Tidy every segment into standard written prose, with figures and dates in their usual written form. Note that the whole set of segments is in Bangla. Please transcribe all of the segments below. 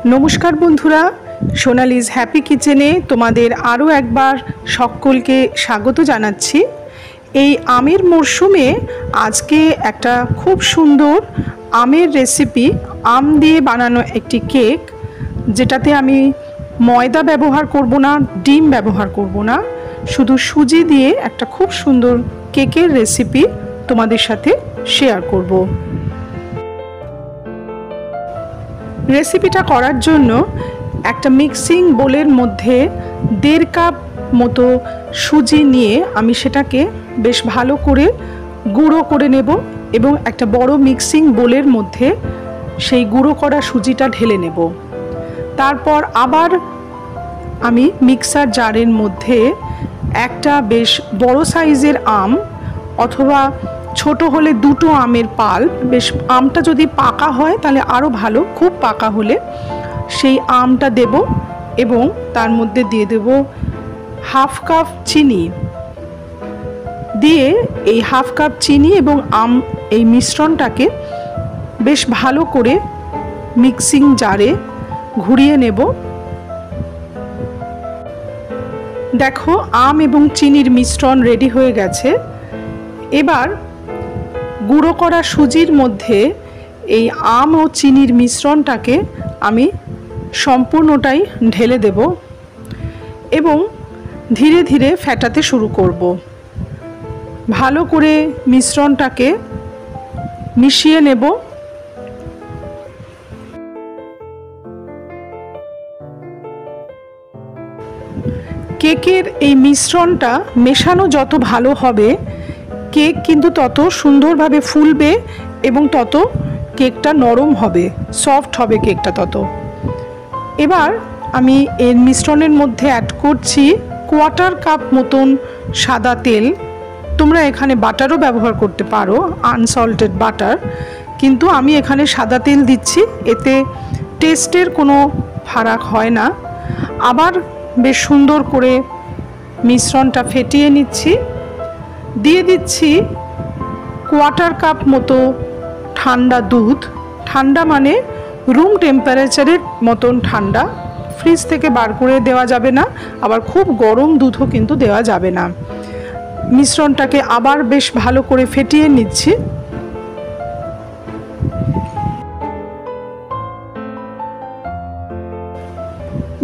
नमस्कार बंधुरा सोनालिज हैप्पी किचेने तुम्हादेर आरो एकबार सकलके स्वागत जानाच्छि। এই আমের মরশুমে আজকে একটা খুব সুন্দর আমের রেসিপি, আম দিয়ে বানানো একটি কেক, যেটাতে আমি ময়দা ব্যবহার করব না, ডিম ব্যবহার করব না, শুধু সুজি দিয়ে একটা খুব সুন্দর কেকের রেসিপি তোমাদের সাথে শেয়ার করব। রেসিপিটা করার জন্য একটা মিক্সিং বোলের মধ্যে 1.5 কাপ মতো সুজি নিয়ে আমি সেটাকে বেশ ভালো করে গুঁড়ো করে নেব এবং একটা বড় মিক্সিং বোলের মধ্যে সেই গুঁড়ো করা সুজিটা ঢেলে নেব। তারপর আবার আমি মিক্সার জারের মধ্যে একটা বেশ বড় সাইজের আম অথবা ছোট হলে দুটো আমের পাল্প, বেশ আমটা যদি পাকা হয় তাহলে আরও ভালো, খুব পাকা হলে সেই আমটা দেব এবং তার মধ্যে দিয়ে দেব 1/2 কাপ চিনি। দিয়ে এই 1/2 কাপ চিনি এবং আম এই মিশ্রণটাকে বেশ ভালো করে মিক্সিং জারে ঘুরিয়ে নেব। দেখো আম এবং চিনির মিশ্রণ রেডি হয়ে গেছে। এবার গুঁড়ো করা সুজির মধ্যে এই আম ও চিনির মিশ্রণটাকে আমি সম্পূর্ণটাই ঢেলে দেব এবং ধীরে ধীরে ফেটাতে শুরু করব। ভালো করে মিশ্রণটাকে মিশিয়ে নেব। কেকের এই মিশ্রণটা মেশানো যত ভালো হবে, কেক কিন্তু তত সুন্দরভাবে ফুলবে এবং তত কেকটা নরম হবে, সফট হবে কেকটা তত। এবার আমি এর মিশ্রণের মধ্যে অ্যাড করছি 1/4 কাপ মতন সাদা তেল। তোমরা এখানে বাটারও ব্যবহার করতে পারো, আনসল্টেড বাটার, কিন্তু আমি এখানে সাদা তেল দিচ্ছি, এতে টেস্টের কোনো ফারাক হয় না। আবার বেশ সুন্দর করে মিশ্রণটা ফেটিয়ে নিচ্ছি। দিয়ে দিচ্ছি 1/4 কাপ মতো ঠান্ডা দুধ। ঠান্ডা মানে রুম টেম্পারেচারের মতন ঠান্ডা, ফ্রিজ থেকে বার করে দেওয়া যাবে না, আবার খুব গরম দুধও কিন্তু দেওয়া যাবে না। মিশ্রণটাকে আবার বেশ ভালো করে ফেটিয়ে নিচ্ছি।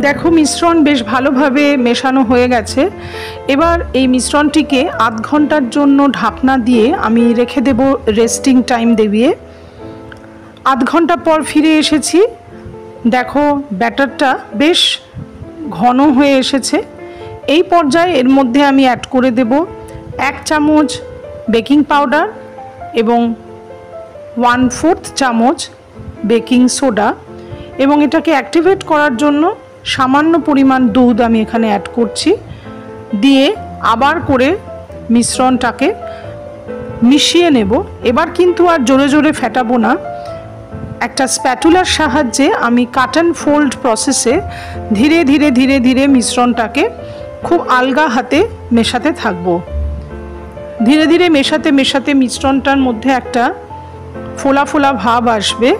দেখো মিশ্রণ বেশ ভালোভাবে মেশানো হয়ে গেছে। এবার এই মিশ্রণটিকে 1/2 ঘন্টার জন্য ঢাকনা দিয়ে আমি রেখে দেব রেস্টিং টাইম দেবিয়ে। 1/2 ঘন্টা পর ফিরে এসেছি। দেখো ব্যাটারটা বেশ ঘন হয়ে এসেছে। এই পর্যায়ে এর মধ্যে আমি অ্যাড করে দেব 1 চামচ বেকিং পাউডার এবং 1/4 চামচ বেকিং সোডা এবং এটাকে অ্যাক্টিভেট করার জন্য সামান্য পরিমাণ দুধ আমি এখানে অ্যাড করছি। দিয়ে আবার করে মিশ্রণটাকে মিশিয়ে নেব। এবার কিন্তু আর জোরে জোরে ফেটাবো না, একটা স্প্যাটুলার সাহায্যে আমি কাট অ্যান্ড ফোল্ড প্রসেসে ধীরে ধীরে ধীরে ধীরে মিশ্রণটাকে খুব আলগা হাতে মেশাতে থাকবো। ধীরে ধীরে মেশাতে মেশাতে মিশ্রণটার মধ্যে একটা ফোলা ফোলা ভাব আসবে।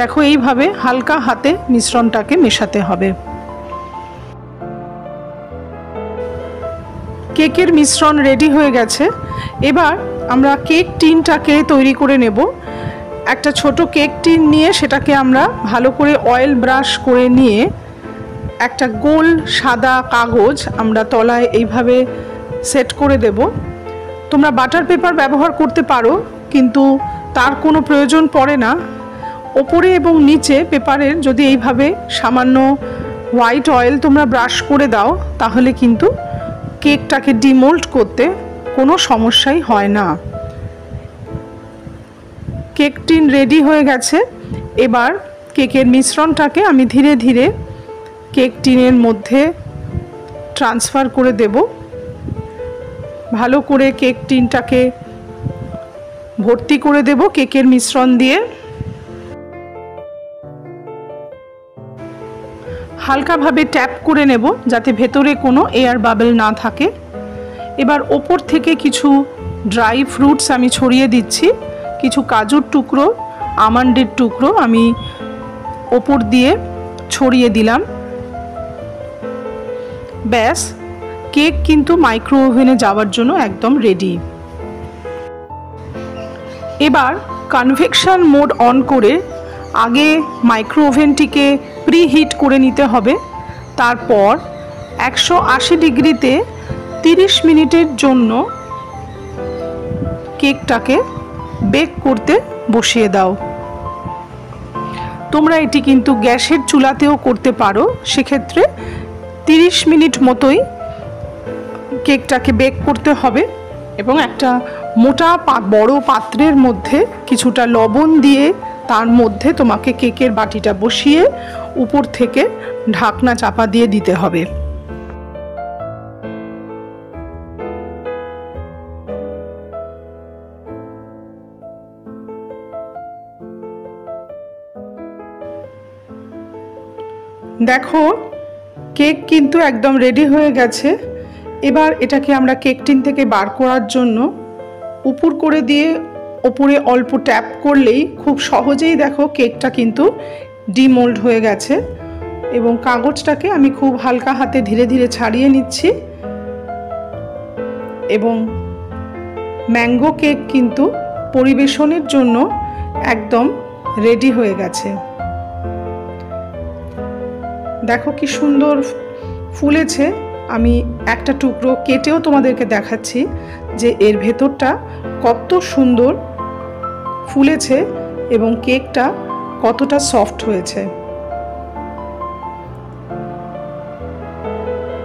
দেখো এইভাবে হালকা হাতে মিশ্রণটাকে মেশাতে হবে। কেকের মিশ্রণ রেডি হয়ে গেছে। এবার আমরা কেক টিনটাকে তৈরি করে নেব। একটা ছোট কেক টিন নিয়ে সেটাকে আমরা ভালো করে অয়েল ব্রাশ করে নিয়ে একটা গোল সাদা কাগজ আমরা তলায় এইভাবে সেট করে দেব। তোমরা বাটার পেপার ব্যবহার করতে পারো, কিন্তু তার কোনো প্রয়োজন পড়ে না। ওপরে এবং নিচে পেপারের যদি এইভাবে সামান্য হোয়াইট অয়েল তোমরা ব্রাশ করে দাও, তাহলে কিন্তু কেকটাকে ডিমোল্ড করতে কোনো সমস্যাই হয় না। কেক টিন রেডি হয়ে গেছে। এবার কেকের মিশ্রণটাকে আমি ধীরে ধীরে কেক টিনের মধ্যে ট্রান্সফার করে দেব। ভালো করে কেক টিনটাকে ভর্তি করে দেব কেকের মিশ্রণ দিয়ে। হালকাভাবে ট্যাপ করে নেব যাতে ভেতরে কোনো এয়ার বাবল না থাকে। এবার ওপর থেকে কিছু ড্রাই ফ্রুটস আমি ছড়িয়ে দিচ্ছি। কিছু কাজুর টুকরো, আমন্ডের টুকরো আমি ওপর দিয়ে ছড়িয়ে দিলাম। ব্যাস, কেক কিন্তু মাইক্রো ওভেনে যাওয়ার জন্য একদম রেডি। এবার কনভেকশন মোড অন করে আগে মাইক্রো ওভেনটিকে প্রিহিট করে নিতে হবে। তারপর 180 ডিগ্রিতে 30 মিনিটের জন্য কেকটাকে বেক করতে বসিয়ে দাও। তোমরা এটি কিন্তু গ্যাসের চুলাতেও করতে পারো, সেক্ষেত্রে 30 মিনিট মতোই কেকটাকে বেক করতে হবে। এবং একটা মোটা বড় পাত্রের মধ্যে কিছুটা লবণ দিয়ে তার মধ্যে তোমাকে কেকের বাটিটা বসিয়ে উপর থেকে ঢাকনা চাপা দিয়ে দিতে হবে। দেখো, কেক কিন্তু একদম রেডি হয়ে গেছে। এবার এটাকে আমরা কেক টিন থেকে বার করার জন্য উপর করে দিয়ে ওপরে অল্প ট্যাপ করলেই খুব সহজেই দেখো কেকটা কিন্তু ডিমোল্ড হয়ে গেছে। এবং কাগজটাকে আমি খুব হালকা হাতে ধীরে ধীরে ছাড়িয়ে নিচ্ছি। এবং ম্যাঙ্গো কেক কিন্তু পরিবেশনের জন্য একদম রেডি হয়ে গেছে। দেখো কি সুন্দর ফুলেছে। আমি একটা টুকরো কেটেও তোমাদেরকে দেখাচ্ছি যে এর ভেতরটা কত সুন্দর ফুলেছে এবং কেকটা কতটা সফট হয়েছে।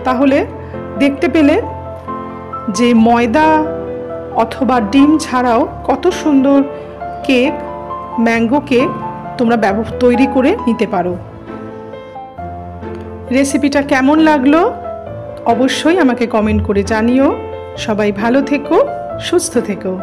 তাহলে দেখতে পেলে যে ময়দা অথবা ডিম ছাড়াও কত সুন্দর কেক, ম্যাঙ্গো কেক তোমরা তৈরি করে নিতে পারো। রেসিপিটা কেমন লাগলো অবশ্যই আমাকে কমেন্ট করে জানিও। সবাই ভালো থেকো, সুস্থ থেকো।